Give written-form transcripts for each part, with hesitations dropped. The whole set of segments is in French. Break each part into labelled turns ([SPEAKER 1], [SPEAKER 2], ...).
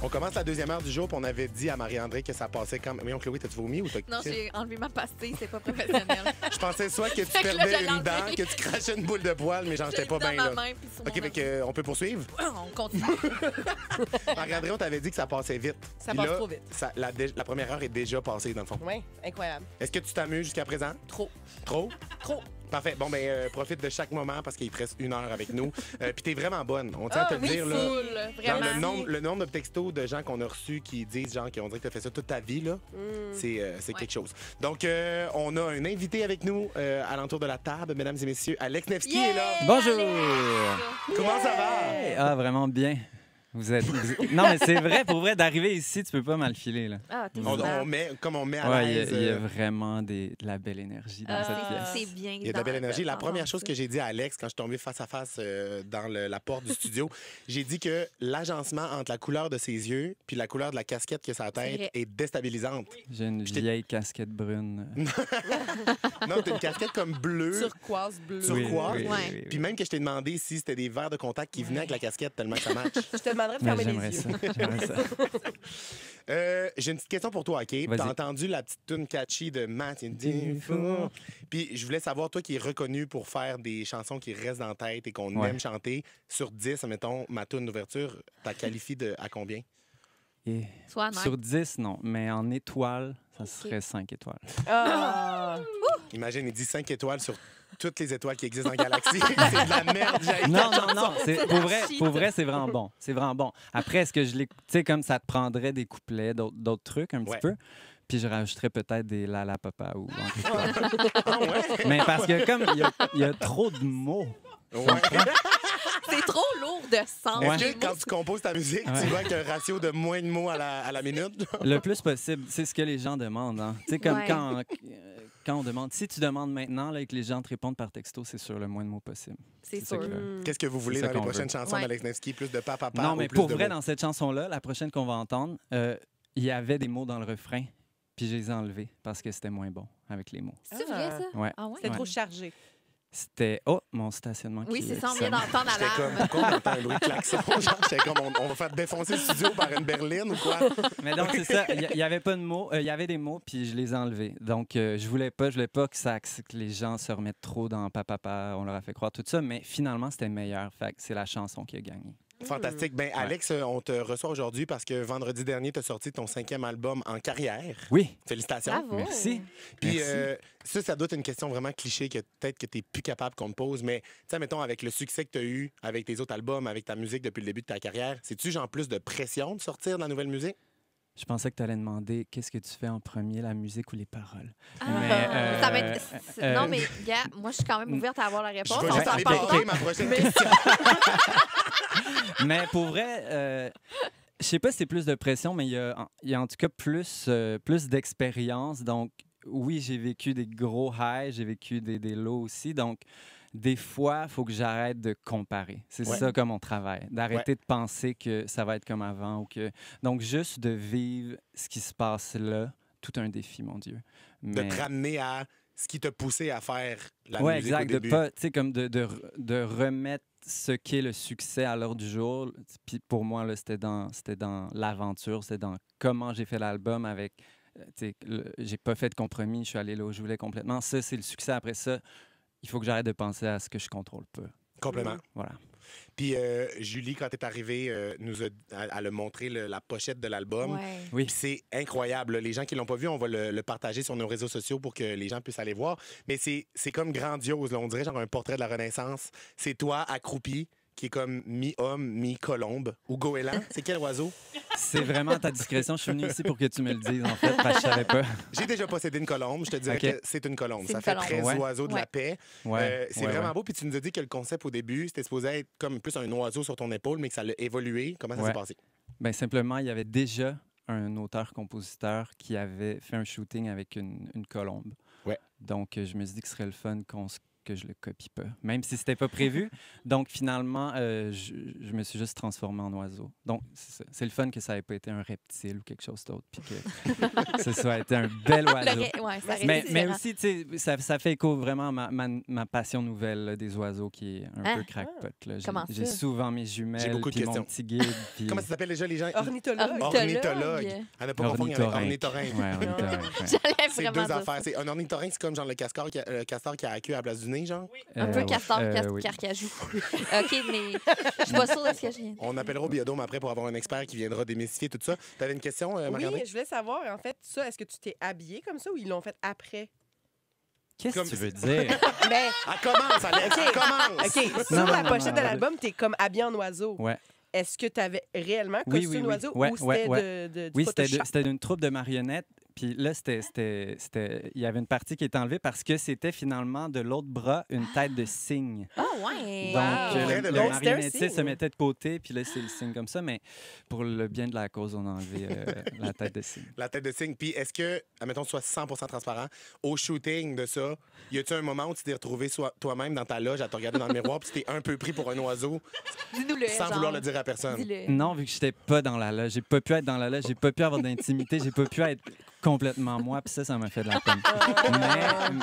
[SPEAKER 1] On commence la deuxième heure du jour, puis on avait dit à Marie-André que ça passait comme... Mais Chloé, t'as-tu vomi ou t'as...
[SPEAKER 2] Non, j'ai enlevé ma pastille, c'est pas professionnel.
[SPEAKER 1] Je pensais soit que tu
[SPEAKER 2] Fait que là,
[SPEAKER 1] perdais
[SPEAKER 2] je l'ai
[SPEAKER 1] une dent,
[SPEAKER 2] enlevé.
[SPEAKER 1] que tu crachais une boule de poil, mais genre, j'étais pas bien là. OK, fait que, on peut poursuivre?
[SPEAKER 2] On continue.
[SPEAKER 1] Marie-André, on t'avait dit que ça passait vite.
[SPEAKER 3] Ça
[SPEAKER 1] Puis
[SPEAKER 3] passe
[SPEAKER 1] là,
[SPEAKER 3] trop vite.
[SPEAKER 1] la première heure est déjà passée, dans le fond.
[SPEAKER 3] Oui, incroyable.
[SPEAKER 1] Est-ce que tu t'amuses jusqu'à présent?
[SPEAKER 3] Trop.
[SPEAKER 1] Trop?
[SPEAKER 3] Trop.
[SPEAKER 1] Parfait. Bon, ben, profite de chaque moment parce qu'il te reste 1 heure avec nous. Puis t'es vraiment bonne. On tient à te le
[SPEAKER 3] oui,
[SPEAKER 1] dire, là.
[SPEAKER 2] Full,
[SPEAKER 1] Genre,
[SPEAKER 2] vraiment.
[SPEAKER 1] le nombre de textos de gens qu'on a reçus qui disent, genre, qu'on dirait que tu as fait ça toute ta vie, là, c'est quelque chose. Donc, on a un invité avec nous à l'entour de la table, mesdames et messieurs. Alex Nevsky est là.
[SPEAKER 4] Bonjour!
[SPEAKER 1] Comment ça va?
[SPEAKER 4] Ah, vraiment bien. Non, mais c'est vrai, pour vrai, d'arriver ici, tu peux pas mal filer, là.
[SPEAKER 2] Ah, t'es
[SPEAKER 1] On met, comme on met à
[SPEAKER 4] Ouais,
[SPEAKER 1] l'aise.
[SPEAKER 4] il y a vraiment de la belle énergie dans cette pièce.
[SPEAKER 2] C'est bien.
[SPEAKER 1] Il y a de la belle énergie. La première chose que j'ai dit à Alex quand je suis tombé face à face dans la porte du studio, j'ai dit que l'agencement entre la couleur de ses yeux puis la couleur de la casquette que sa tête
[SPEAKER 2] vrai.
[SPEAKER 1] est déstabilisante.
[SPEAKER 4] J'ai une vieille casquette brune.
[SPEAKER 1] Non, t'as une casquette comme bleue.
[SPEAKER 3] Turquoise bleu.
[SPEAKER 1] Turquoise.
[SPEAKER 2] Ouais.
[SPEAKER 1] Puis même que je t'ai demandé si c'était des verres de contact qui venaient avec la casquette tellement que ça match.
[SPEAKER 3] Je te demanderais de
[SPEAKER 4] Mais
[SPEAKER 3] fermer les
[SPEAKER 4] j'aimerais
[SPEAKER 3] yeux.
[SPEAKER 4] ça. J'aimerais ça.
[SPEAKER 1] J'ai une petite question pour toi, OK?
[SPEAKER 4] Vas-y.
[SPEAKER 1] T'as entendu la petite tune catchy de Mathieu Dufour. Puis je voulais savoir, toi qui es reconnu pour faire des chansons qui restent dans la tête et qu'on
[SPEAKER 4] Ouais.
[SPEAKER 1] aime chanter, sur 10, mettons, ma tune d'ouverture, t'as qualifié à combien?
[SPEAKER 4] Et
[SPEAKER 2] Soit nice.
[SPEAKER 4] sur 10, non. Mais en étoiles, ça serait 5 étoiles.
[SPEAKER 3] Ah!
[SPEAKER 1] Imagine, il dit 5 étoiles sur toutes les étoiles qui existent dans la galaxie. C'est de la merde, j'ai
[SPEAKER 4] Non, non, non. Pour vrai, c'est vraiment bon. C'est vraiment bon. Après, est-ce que je l'écoute, tu sais, comme ça te prendrait des couplets, d'autres trucs un petit
[SPEAKER 1] Ouais.
[SPEAKER 4] peu. Puis je rajouterais peut-être des la la papa ou un truc comme ça.
[SPEAKER 1] Ah ouais?
[SPEAKER 4] Mais parce que comme il y a trop de mots.
[SPEAKER 1] Ouais.
[SPEAKER 2] C'est trop lourd de sens.
[SPEAKER 4] Ouais.
[SPEAKER 1] Est-ce que quand tu composes ta musique, tu vas avec un ratio de moins de mots à la minute?
[SPEAKER 4] Le plus possible, c'est ce que les gens demandent. Hein. Tu sais, comme
[SPEAKER 2] Ouais.
[SPEAKER 4] quand on demande, si tu demandes maintenant là, et que les gens te répondent par texto, c'est sur le moins de mots possible.
[SPEAKER 2] C'est
[SPEAKER 4] ça
[SPEAKER 2] sûr.
[SPEAKER 4] que-
[SPEAKER 1] Qu'est-ce que vous voulez
[SPEAKER 4] ça
[SPEAKER 1] dans les
[SPEAKER 4] qu'on
[SPEAKER 1] prochaines
[SPEAKER 4] veut.
[SPEAKER 1] chansons
[SPEAKER 2] Ouais.
[SPEAKER 1] d'Alex Nevsky? Plus de papa
[SPEAKER 4] Non,
[SPEAKER 1] ou
[SPEAKER 4] mais
[SPEAKER 1] plus
[SPEAKER 4] pour
[SPEAKER 1] de
[SPEAKER 4] vrai,
[SPEAKER 1] mots?
[SPEAKER 4] dans cette chanson-là, la prochaine qu'on va entendre, il y avait des mots dans le refrain, puis je les ai enlevés parce que c'était moins bon avec les mots.
[SPEAKER 2] C'est vrai, ça?
[SPEAKER 4] Ouais.
[SPEAKER 2] Ah ouais?
[SPEAKER 3] C'était
[SPEAKER 4] Ouais.
[SPEAKER 3] trop chargé.
[SPEAKER 4] C'était mon stationnement
[SPEAKER 2] Oui,
[SPEAKER 4] qui
[SPEAKER 2] c'est ça, on
[SPEAKER 4] qui
[SPEAKER 2] vient
[SPEAKER 4] sonne.
[SPEAKER 2] d'entendre
[SPEAKER 1] J'étais comme,
[SPEAKER 2] l'alarme.
[SPEAKER 1] pourquoi on entend un bruit de klaxon? Genre, j'étais comme, on va faire défoncer le studio par une berline ou quoi?
[SPEAKER 4] Mais donc, c'est ça. Il y avait pas de mots. Il y avait des mots, puis je les ai enlevés. Donc, je voulais pas que les gens se remettent trop dans papa, on leur a fait croire tout ça. Mais finalement, c'était meilleur. Fait que c'est la chanson qui a gagné.
[SPEAKER 1] Fantastique. Ben, Alex, on te reçoit aujourd'hui parce que vendredi dernier, tu as sorti ton 5e album en carrière.
[SPEAKER 4] Oui.
[SPEAKER 1] Félicitations.
[SPEAKER 2] Bravo.
[SPEAKER 4] Merci.
[SPEAKER 1] Puis
[SPEAKER 4] Merci.
[SPEAKER 1] ça doit être une question vraiment cliché que peut-être que tu n'es plus capable qu'on te pose, mais tu sais, mettons, avec le succès que tu as eu avec tes autres albums, avec ta musique depuis le début de ta carrière, c'est-tu genre plus de pression de sortir de la nouvelle musique?
[SPEAKER 4] Je pensais que tu allais demander qu'est-ce que tu fais en premier, la musique ou les paroles.
[SPEAKER 2] Ah,
[SPEAKER 4] Mais,
[SPEAKER 2] ça va être... Non,
[SPEAKER 4] euh,
[SPEAKER 2] mais, gars, moi, je suis quand même ouverte à avoir la
[SPEAKER 1] Je
[SPEAKER 2] réponse.
[SPEAKER 1] vais
[SPEAKER 2] On
[SPEAKER 1] juste
[SPEAKER 2] s'en
[SPEAKER 1] aller
[SPEAKER 2] parle.
[SPEAKER 1] piquer ma prochaine
[SPEAKER 2] Mais-
[SPEAKER 1] question.
[SPEAKER 4] Mais pour vrai, je sais pas si c'est plus de pression, mais il y a en tout cas plus d'expérience. Donc, oui, j'ai vécu des gros highs, j'ai vécu des lows aussi. Donc, des fois, il faut que j'arrête de comparer. C'est
[SPEAKER 1] Ouais.
[SPEAKER 4] ça comme mon travail. D'arrêter de penser que ça va être comme avant. Donc, juste de vivre ce qui se passe là, tout un défi, mon Dieu.
[SPEAKER 1] De
[SPEAKER 4] Mais...
[SPEAKER 1] te ramener à ce qui t'a poussé à faire la
[SPEAKER 4] Ouais,
[SPEAKER 1] musique
[SPEAKER 4] exact.
[SPEAKER 1] au
[SPEAKER 4] De
[SPEAKER 1] début.
[SPEAKER 4] pas, tu sais, comme de remettre ce qu'est le succès à l'heure du jour. Puis pour moi, là, c'était dans l'aventure, c'était dans comment j'ai fait l'album avec. Tu sais, j'ai pas fait de compromis, je suis allé là où je voulais complètement. Ça, c'est le succès. Après ça, il faut que j'arrête de penser à ce que je contrôle pas.
[SPEAKER 1] Complètement.
[SPEAKER 4] Voilà.
[SPEAKER 1] Puis Julie, quand t'es arrivée, elle a montré la pochette de l'album.
[SPEAKER 2] Ouais.
[SPEAKER 4] Oui.
[SPEAKER 1] Puis c'est incroyable. Là. Les gens qui l'ont pas vu, on va le partager sur nos réseaux sociaux pour que les gens puissent aller voir. Mais c'est comme grandiose. Là. On dirait genre un portrait de la Renaissance. C'est toi accroupi, qui est comme mi-homme, mi-colombe. Ou goéland. C'est quel oiseau?
[SPEAKER 4] C'est vraiment à ta discrétion. Je suis venu ici pour que tu me le dises, en fait, parce que je savais pas.
[SPEAKER 1] J'ai déjà possédé une colombe. Je te dirais
[SPEAKER 4] OK.
[SPEAKER 1] que c'est une colombe.
[SPEAKER 2] C'est
[SPEAKER 1] Ça
[SPEAKER 2] une
[SPEAKER 1] fait
[SPEAKER 2] colombe.
[SPEAKER 1] très
[SPEAKER 4] Ouais.
[SPEAKER 1] oiseau de la
[SPEAKER 2] Ouais.
[SPEAKER 1] paix.
[SPEAKER 4] Ouais.
[SPEAKER 1] C'est
[SPEAKER 4] ouais,
[SPEAKER 1] vraiment
[SPEAKER 4] ouais.
[SPEAKER 1] beau. Puis tu nous as dit que le concept au début, c'était supposé être comme plus un oiseau sur ton épaule, mais que ça l'a évolué. Comment ça
[SPEAKER 4] Ouais.
[SPEAKER 1] s'est passé?
[SPEAKER 4] Ben, simplement, il y avait déjà un auteur-compositeur qui avait fait un shooting avec une colombe.
[SPEAKER 1] Ouais.
[SPEAKER 4] Donc, je me suis dit que ce serait le fun que je le copie pas, même si c'était pas prévu. Donc, finalement, je me suis juste transformé en oiseau. Donc, c'est ça. C'est le fun que ça ait pas été un reptile ou quelque chose d'autre, puis que ce soit été un bel oiseau.
[SPEAKER 2] Ouais, ça
[SPEAKER 4] Mais
[SPEAKER 2] différent.
[SPEAKER 4] aussi, tu sais, ça fait écho vraiment à ma passion nouvelle là, des oiseaux qui est un peu
[SPEAKER 2] Hein?
[SPEAKER 4] crackpot. Là.
[SPEAKER 2] Comment
[SPEAKER 4] J'ai
[SPEAKER 2] ça?
[SPEAKER 4] souvent mes jumelles,
[SPEAKER 1] beaucoup de
[SPEAKER 4] puis mon
[SPEAKER 1] questions.
[SPEAKER 4] petit guide. Puis...
[SPEAKER 1] Comment ça s'appelle déjà les gens?
[SPEAKER 3] Ornithologue.
[SPEAKER 1] Ornithologue. À ne pas confondre avec ornithorynque.
[SPEAKER 4] Ouais, ornithorynque. Ouais.
[SPEAKER 2] J'allais
[SPEAKER 1] C'est
[SPEAKER 2] vraiment
[SPEAKER 1] deux
[SPEAKER 2] dire
[SPEAKER 1] affaires.
[SPEAKER 2] ça.
[SPEAKER 1] C'est un ornithorynque, c'est comme genre le castor qui a la queue à la place du nez, genre.
[SPEAKER 2] Un peu
[SPEAKER 4] ouais.
[SPEAKER 2] castor,
[SPEAKER 4] Oui.
[SPEAKER 2] carcajou. OK, mais je suis pas sûre de ce que je viens de dire.
[SPEAKER 1] On appellera au biodôme après pour avoir un expert qui viendra démystifier tout ça. Tu avais une question,
[SPEAKER 3] Oui,
[SPEAKER 1] Marie-André?
[SPEAKER 3] je voulais savoir, en fait, ça, est-ce que tu t'es habillé comme ça ou ils l'ont fait après?
[SPEAKER 4] Qu'est-ce
[SPEAKER 1] Comme-
[SPEAKER 4] que tu veux dire?
[SPEAKER 3] Mais,
[SPEAKER 1] Elle commence, Alex,
[SPEAKER 3] OK.
[SPEAKER 1] elle commence!
[SPEAKER 3] OK, sur
[SPEAKER 4] Non,
[SPEAKER 3] la
[SPEAKER 4] non,
[SPEAKER 3] pochette
[SPEAKER 4] non,
[SPEAKER 3] de l'album, t'es comme habillé en oiseau.
[SPEAKER 4] Ouais.
[SPEAKER 3] Est-ce que tu avais réellement
[SPEAKER 4] Oui,
[SPEAKER 3] costume
[SPEAKER 4] oui, oui.
[SPEAKER 3] d'oiseau
[SPEAKER 4] Ouais,
[SPEAKER 3] ou c'était
[SPEAKER 4] ouais.
[SPEAKER 3] du
[SPEAKER 4] Oui,
[SPEAKER 3] Photoshop?
[SPEAKER 4] c'était d'une troupe de marionnettes. Puis là, il y avait une partie qui était enlevée parce que c'était finalement de l'autre bras une tête de cygne.
[SPEAKER 2] Ah, ouais.
[SPEAKER 4] Donc,
[SPEAKER 3] Wow.
[SPEAKER 1] Vrai
[SPEAKER 4] le,
[SPEAKER 1] de
[SPEAKER 4] le
[SPEAKER 1] vrai?
[SPEAKER 3] Donc, c'était un
[SPEAKER 4] marionnettiste se
[SPEAKER 3] signe.
[SPEAKER 4] mettait de côté, puis là, c'est le signe comme ça. Mais pour le bien de la cause, on a enlevé la tête de cygne.
[SPEAKER 1] La tête de cygne. Puis est-ce que, admettons, tu sois 100 transparent, au shooting de ça, y a-tu un moment où tu t'es retrouvé toi-même dans ta loge à te regarder dans le miroir puis tu t'es un peu pris pour un oiseau
[SPEAKER 2] Dis-nous-le.
[SPEAKER 1] sans
[SPEAKER 2] genre.
[SPEAKER 1] vouloir le dire à personne?
[SPEAKER 2] Dis-le.
[SPEAKER 4] Non, vu que j'étais pas dans la loge, j'ai pas pu être dans la loge, j'ai pas pu avoir d'intimité, j'ai pas pu être complètement moi, puis ça m'a fait de la peine.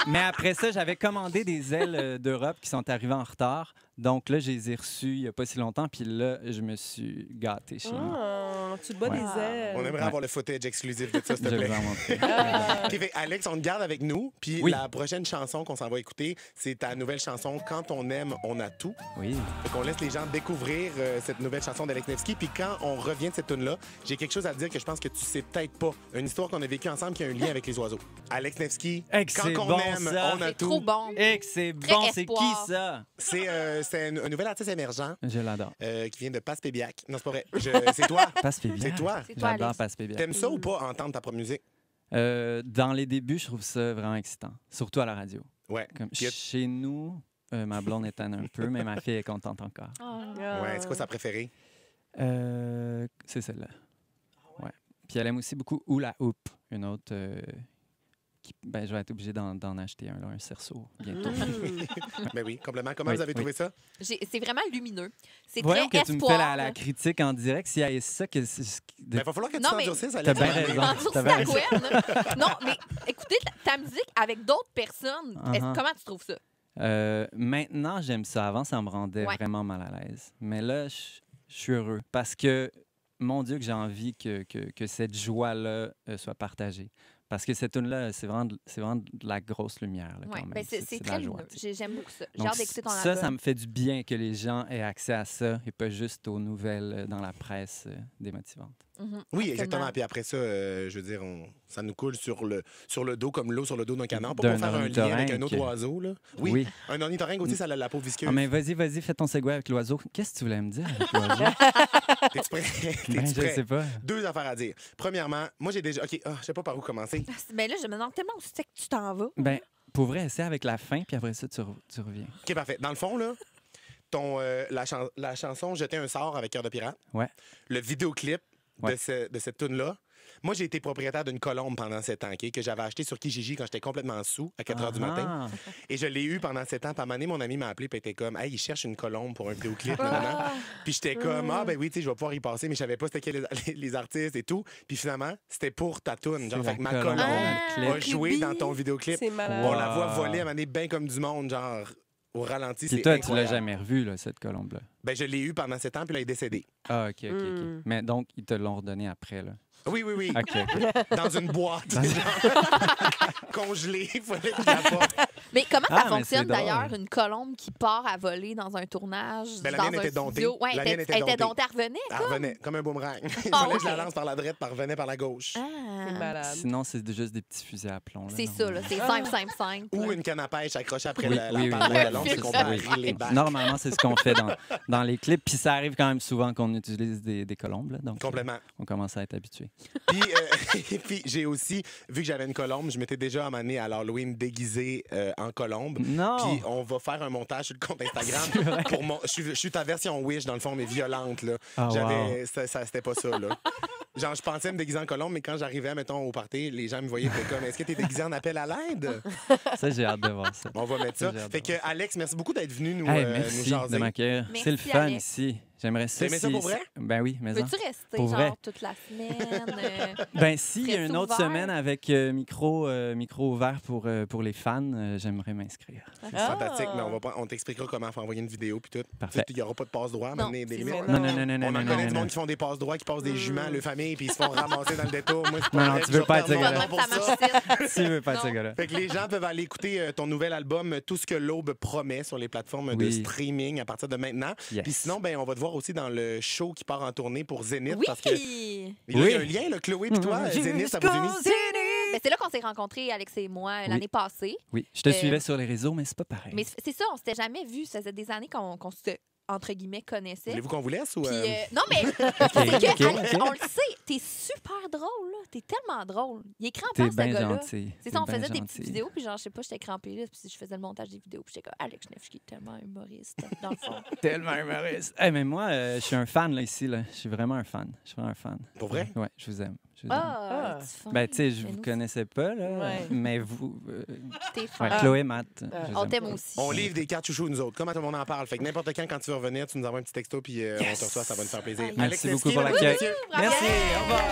[SPEAKER 4] mais après ça, j'avais commandé des ailes d'Europe qui sont arrivées en retard. Donc là, je les ai reçues il y a pas si longtemps, puis là, je me suis gâté chez nous.
[SPEAKER 3] Oh, tu te bats
[SPEAKER 4] Ouais.
[SPEAKER 3] des ailes.
[SPEAKER 1] On aimerait
[SPEAKER 4] Ouais.
[SPEAKER 1] avoir le footage exclusif de ça, s'il
[SPEAKER 4] Je
[SPEAKER 1] te
[SPEAKER 4] vais
[SPEAKER 1] plaît.
[SPEAKER 4] vous en montrer.
[SPEAKER 3] Ah.
[SPEAKER 1] OK, fait, Alex, on te garde avec nous. Puis
[SPEAKER 4] Oui.
[SPEAKER 1] la prochaine chanson qu'on s'en va écouter, c'est ta nouvelle chanson « Quand on aime, on a tout
[SPEAKER 4] Oui. ».
[SPEAKER 1] Fait qu'on laisse les gens découvrir cette nouvelle chanson d'Alex Nevsky. Puis quand on revient de cette tune-là, j'ai quelque chose à te dire que je pense que tu sais peut-être pas. Une histoire qu'on a vécue ensemble qui a un lien avec les oiseaux. Alex Nevsky,
[SPEAKER 4] Hey, que
[SPEAKER 1] quand
[SPEAKER 4] c'est
[SPEAKER 1] on
[SPEAKER 4] bon,
[SPEAKER 1] aime,
[SPEAKER 4] ça.
[SPEAKER 1] on a
[SPEAKER 2] C'est
[SPEAKER 1] tout.
[SPEAKER 2] trop bon.
[SPEAKER 4] Et que c'est
[SPEAKER 2] Très
[SPEAKER 4] bon, c'est qui
[SPEAKER 2] espoir.
[SPEAKER 4] ça?
[SPEAKER 1] C'est un nouvel artiste émergent
[SPEAKER 4] Je l'adore.
[SPEAKER 1] qui vient de Passepébiac. Non, c'est pas vrai. C'est toi.
[SPEAKER 4] Passe Pébiac.
[SPEAKER 1] C'est toi.
[SPEAKER 2] C'est toi,
[SPEAKER 4] J'adore
[SPEAKER 2] Alex.
[SPEAKER 4] Passe Pébiac.
[SPEAKER 1] T'aimes ça ou pas entendre ta propre musique?
[SPEAKER 4] Dans les débuts, je trouve ça vraiment excitant, surtout à la radio.
[SPEAKER 1] Ouais.
[SPEAKER 4] Comme
[SPEAKER 1] Puis,
[SPEAKER 4] chez nous, ma blonde est un peu, mais ma fille est contente encore.
[SPEAKER 2] Ah.
[SPEAKER 1] ouais, c'est quoi sa préférée?
[SPEAKER 4] C'est celle-là. Ouais. Puis elle aime aussi beaucoup Hula Hoop, une autre. Ben, je vais être obligé d'en acheter un, là, un cerceau, bientôt.
[SPEAKER 1] Ben oui, complètement. Comment
[SPEAKER 4] Oui,
[SPEAKER 1] vous avez
[SPEAKER 4] oui.
[SPEAKER 1] trouvé ça?
[SPEAKER 2] C'est vraiment lumineux. C'est
[SPEAKER 4] Voyons
[SPEAKER 2] très
[SPEAKER 4] que tu me
[SPEAKER 2] espoir.
[SPEAKER 4] fais la critique en direct. S'il y a ça, que
[SPEAKER 1] Ben, il va falloir que tu
[SPEAKER 2] Non, mais-
[SPEAKER 1] t'endurcisses,
[SPEAKER 4] T'as
[SPEAKER 1] Alex.
[SPEAKER 4] bien
[SPEAKER 1] à un moment donné.
[SPEAKER 4] raison.
[SPEAKER 2] Endurcis
[SPEAKER 4] T'as bien
[SPEAKER 2] la
[SPEAKER 4] raison.
[SPEAKER 2] couenne, là. Non, mais écoutez ta musique avec d'autres personnes.
[SPEAKER 4] Uh-huh.
[SPEAKER 2] Comment tu trouves ça?
[SPEAKER 4] Maintenant, j'aime ça. Avant, ça me rendait
[SPEAKER 2] Ouais.
[SPEAKER 4] vraiment mal à l'aise. Mais là, je suis heureux parce que, mon Dieu, que j'ai envie que cette joie-là soit partagée. Parce que cette tune-là, c'est vraiment de la grosse lumière. Là, quand
[SPEAKER 2] Ouais,
[SPEAKER 4] même.
[SPEAKER 2] ben c'est
[SPEAKER 4] de
[SPEAKER 2] très
[SPEAKER 4] la joie,
[SPEAKER 2] lumineux.
[SPEAKER 4] tu sais.
[SPEAKER 2] J'aime beaucoup ça. J'ai
[SPEAKER 4] Donc,
[SPEAKER 2] hâte d'écouter ton
[SPEAKER 4] ça
[SPEAKER 2] album.
[SPEAKER 4] me fait du bien que les gens aient accès à ça et pas juste aux nouvelles dans la presse démotivantes.
[SPEAKER 2] Mhm,
[SPEAKER 1] Oui,
[SPEAKER 2] absolument.
[SPEAKER 1] exactement. Puis après ça, je veux dire, ça nous coule sur le dos comme l'eau sur le dos d'un canard. Pas
[SPEAKER 4] D'un
[SPEAKER 1] pour faire un lien avec un autre
[SPEAKER 4] ornithorynque.
[SPEAKER 1] oiseau. Là. Oui, un ornithorynque aussi, ça a la peau visqueuse.
[SPEAKER 4] Ah, mais vas-y, fais ton segway avec l'oiseau. Qu'est-ce que tu voulais me dire avec l'oiseau?
[SPEAKER 1] T'es-tu prêt?
[SPEAKER 4] Ben,
[SPEAKER 1] T'es-tu
[SPEAKER 4] je
[SPEAKER 1] prêt?
[SPEAKER 4] sais pas.
[SPEAKER 1] Deux affaires à dire. Premièrement, moi, j'ai déjà... OK, je sais pas par où commencer.
[SPEAKER 2] Ben là, je me demande tellement où c'est que tu t'en vas.
[SPEAKER 4] Ben, pour vrai, essaie avec la fin, puis après ça, tu reviens.
[SPEAKER 1] OK, parfait. Dans le fond, là, la chanson « Jeter un sort » avec Cœur de pirate,
[SPEAKER 4] Ouais.
[SPEAKER 1] le vidéoclip
[SPEAKER 4] Ouais.
[SPEAKER 1] de cette tune-là, moi, j'ai été propriétaire d'une colombe pendant 7 ans, OK, que j'avais acheté sur Kijiji quand j'étais complètement sous, à 4 h du matin.
[SPEAKER 4] Ah.
[SPEAKER 1] Et je l'ai eu pendant 7 ans. Puis à un moment donné, mon ami m'a appelé et était comme « Hey, il cherche une colombe pour un vidéoclip. nanana.
[SPEAKER 2] Ah,
[SPEAKER 1] Puis j'étais comme « Ah, ben oui, tu sais, je vais pouvoir y passer. » Mais je savais pas c'était qui les artistes et tout. Puis finalement, c'était pour ta toune. Genre,
[SPEAKER 4] C'est
[SPEAKER 1] fait que
[SPEAKER 4] la
[SPEAKER 1] ma
[SPEAKER 4] colombe
[SPEAKER 1] colombe
[SPEAKER 4] dans le
[SPEAKER 1] a
[SPEAKER 4] clip.
[SPEAKER 1] joué
[SPEAKER 2] Clippy.
[SPEAKER 1] dans ton vidéoclip.
[SPEAKER 3] C'est malade.
[SPEAKER 1] On la voit
[SPEAKER 4] Wow.
[SPEAKER 1] voler à un moment donné bien comme du monde, genre au ralenti.
[SPEAKER 4] Puis
[SPEAKER 1] C'est
[SPEAKER 4] toi, tu l'as
[SPEAKER 1] incroyable.
[SPEAKER 4] jamais revu, là, cette colombe-là.
[SPEAKER 1] Ben, je l'ai eu pendant 7 ans, puis là, il est décédé.
[SPEAKER 4] Ah, OK.
[SPEAKER 3] Mm.
[SPEAKER 4] Mais donc, ils te l'ont redonné après, là.
[SPEAKER 1] Oui, oui, oui.
[SPEAKER 4] OK.
[SPEAKER 1] Dans une boîte. genre, congelée. Il fallait que je la porte.
[SPEAKER 2] Mais comment
[SPEAKER 4] Ah,
[SPEAKER 2] ça
[SPEAKER 4] mais
[SPEAKER 2] fonctionne
[SPEAKER 4] c'est drôle.
[SPEAKER 2] d'ailleurs, une colombe qui part à voler dans un tournage?
[SPEAKER 1] Ben, la
[SPEAKER 2] dans
[SPEAKER 1] mienne
[SPEAKER 2] un
[SPEAKER 1] était domptée.
[SPEAKER 2] studio? Ouais,
[SPEAKER 1] La
[SPEAKER 2] elle
[SPEAKER 1] mienne était
[SPEAKER 2] était
[SPEAKER 1] domptée.
[SPEAKER 2] domptée, elle revenait.
[SPEAKER 1] Elle
[SPEAKER 2] comme?
[SPEAKER 1] revenait comme un boomerang. Il
[SPEAKER 2] Ah,
[SPEAKER 1] fallait que je la
[SPEAKER 2] ouais.
[SPEAKER 1] lance par la droite, puis elle revenait par la gauche.
[SPEAKER 2] Ah,
[SPEAKER 3] C'est malade.
[SPEAKER 4] Sinon, c'est juste des petits fusils à plomb. là,
[SPEAKER 2] c'est ça, là.
[SPEAKER 4] normalement.
[SPEAKER 2] C'est
[SPEAKER 3] Ah.
[SPEAKER 2] simple.
[SPEAKER 1] Ou
[SPEAKER 2] là.
[SPEAKER 1] une canne à pêche accrochée après
[SPEAKER 4] Oui,
[SPEAKER 1] la
[SPEAKER 4] oui,
[SPEAKER 1] patte de
[SPEAKER 4] oui,
[SPEAKER 1] la colombe,
[SPEAKER 2] oui,
[SPEAKER 1] c'est
[SPEAKER 2] c'est
[SPEAKER 1] qu'on
[SPEAKER 2] ça.
[SPEAKER 1] peut rire les bacs.
[SPEAKER 4] Normalement, c'est ce qu'on fait dans les clips. Puis ça arrive quand même souvent qu'on utilise des colombes. Là, donc,
[SPEAKER 1] Complètement.
[SPEAKER 4] on commence à être habitué.
[SPEAKER 1] Puis, puis j'ai aussi, vu que j'avais une colombe, je m'étais déjà amené à l'Halloween déguisé en colombe.
[SPEAKER 4] Non!
[SPEAKER 1] Puis on va faire un montage sur le compte Instagram. Pour je suis ta version Wish, dans le fond, mais violente. Là.
[SPEAKER 4] Ah, wow.
[SPEAKER 1] C'était pas ça. Là. Genre, je pensais me déguiser en colombe, mais quand j'arrivais, mettons, au party, les gens me voyaient et comme, est-ce que t'es déguisé en appel à l'aide?
[SPEAKER 4] Ça, j'ai hâte de voir ça.
[SPEAKER 1] On va mettre ça.
[SPEAKER 4] J'ai hâte de
[SPEAKER 1] Fait que, Alex, merci beaucoup d'être venu nous,
[SPEAKER 4] Hey,
[SPEAKER 1] nous
[SPEAKER 4] merci
[SPEAKER 1] jaser.
[SPEAKER 4] de m'accueillir.
[SPEAKER 2] Merci,
[SPEAKER 4] C'est le fun
[SPEAKER 2] Alex.
[SPEAKER 4] ici. J'aimerais ça.
[SPEAKER 1] T'as aimé ça pour vrai?
[SPEAKER 4] Ben oui, mais
[SPEAKER 2] Veux-tu rester,
[SPEAKER 4] Pour
[SPEAKER 2] genre,
[SPEAKER 4] vrai.
[SPEAKER 2] toute la semaine?
[SPEAKER 4] Ben s'il y a
[SPEAKER 2] Très
[SPEAKER 4] une autre
[SPEAKER 2] ouvert.
[SPEAKER 4] semaine avec micro ouvert pour les fans, j'aimerais m'inscrire.
[SPEAKER 1] C'est fantastique, mais on t'expliquera comment faut envoyer une vidéo puis tout.
[SPEAKER 4] Parfait.
[SPEAKER 1] Il n'y aura pas de passe-droit,
[SPEAKER 2] Non,
[SPEAKER 1] maintenant, des
[SPEAKER 3] c'est
[SPEAKER 1] limites.
[SPEAKER 3] ça.
[SPEAKER 4] Non, non, non, non,
[SPEAKER 1] On
[SPEAKER 4] non,
[SPEAKER 1] en
[SPEAKER 4] non,
[SPEAKER 1] connaît
[SPEAKER 4] non,
[SPEAKER 1] du
[SPEAKER 4] non.
[SPEAKER 1] monde qui font des passes droits, qui passent des juments, le famille, puis ils se font ramasser dans le détour. Moi, c'est
[SPEAKER 4] Non,
[SPEAKER 1] pas
[SPEAKER 4] non,
[SPEAKER 1] vrai,
[SPEAKER 4] tu veux
[SPEAKER 1] je
[SPEAKER 4] pas être
[SPEAKER 1] perds
[SPEAKER 4] ce
[SPEAKER 1] mon
[SPEAKER 4] gars-là.
[SPEAKER 1] temps pour ça.
[SPEAKER 4] Tu veux pas de ce
[SPEAKER 2] Non.
[SPEAKER 4] gars-là.
[SPEAKER 1] Fait que les gens peuvent aller écouter ton nouvel album, Tout ce que l'aube promet, sur les plateformes de
[SPEAKER 4] Oui.
[SPEAKER 1] streaming à partir de maintenant.
[SPEAKER 4] Yes.
[SPEAKER 1] Puis sinon, ben, on va te voir aussi dans le show qui part en tournée pour Zénith.
[SPEAKER 2] Oui!
[SPEAKER 1] Parce que il y a un lien, là, Chloé puis toi, Zénith, ça vous unit.
[SPEAKER 2] Ben, c'est là qu'on s'est rencontrés, Alex et moi, l'année passée.
[SPEAKER 4] Oui, je te
[SPEAKER 2] Euh,
[SPEAKER 4] suivais sur les réseaux, mais c'est pas pareil.
[SPEAKER 2] Mais c'est ça, on s'était jamais vus. Ça faisait des années qu'on se, entre guillemets, connaissait.
[SPEAKER 1] Voulez-vous qu'on vous laisse ou...
[SPEAKER 2] Puis, non, mais c'est
[SPEAKER 4] ok,
[SPEAKER 2] que, Alex,
[SPEAKER 4] ok.
[SPEAKER 2] on le sait, t'es super drôle, là. T'es tellement drôle. Il est
[SPEAKER 4] T'es
[SPEAKER 2] crampant, ce
[SPEAKER 4] bien
[SPEAKER 2] gars-là.
[SPEAKER 4] gentil.
[SPEAKER 2] C'est
[SPEAKER 4] T'es
[SPEAKER 2] ça, on
[SPEAKER 4] bien
[SPEAKER 2] faisait des
[SPEAKER 4] gentil.
[SPEAKER 2] petites vidéos, puis genre, je sais pas, j'étais crampée là, puis je faisais le montage des vidéos, puis j'étais comme Alex Nevsky, tellement humoriste, dans le fond.
[SPEAKER 4] Tellement humoriste. Hey, mais moi, je suis un fan là, ici. Là. Je suis vraiment un fan. Je suis vraiment un fan.
[SPEAKER 1] Pour vrai?
[SPEAKER 4] Ouais, je vous aime. Je vous aime.
[SPEAKER 2] Ah,
[SPEAKER 3] Ah.
[SPEAKER 2] tu fin.
[SPEAKER 4] Ben, tu sais, je
[SPEAKER 2] Mais
[SPEAKER 4] vous
[SPEAKER 2] nous,
[SPEAKER 4] connaissais pas, là,
[SPEAKER 3] Ouais.
[SPEAKER 4] mais vous.
[SPEAKER 2] t'es fin.
[SPEAKER 4] Ouais, Chloé, Matt. je vous
[SPEAKER 2] On
[SPEAKER 4] aime.
[SPEAKER 2] t'aime aussi.
[SPEAKER 1] On livre des cartes chouchous, nous autres. Comment tout le monde en parle. Fait que n'importe quand tu veux revenir, tu nous envoies un petit texto, puis on te reçoit, ça va nous faire plaisir.
[SPEAKER 2] Aïe.
[SPEAKER 1] Alex
[SPEAKER 4] Merci beaucoup
[SPEAKER 1] Nevsky,
[SPEAKER 4] pour
[SPEAKER 1] mesdames et
[SPEAKER 4] l'accueil.
[SPEAKER 1] messieurs.
[SPEAKER 2] Bravo.
[SPEAKER 4] Merci. Au revoir.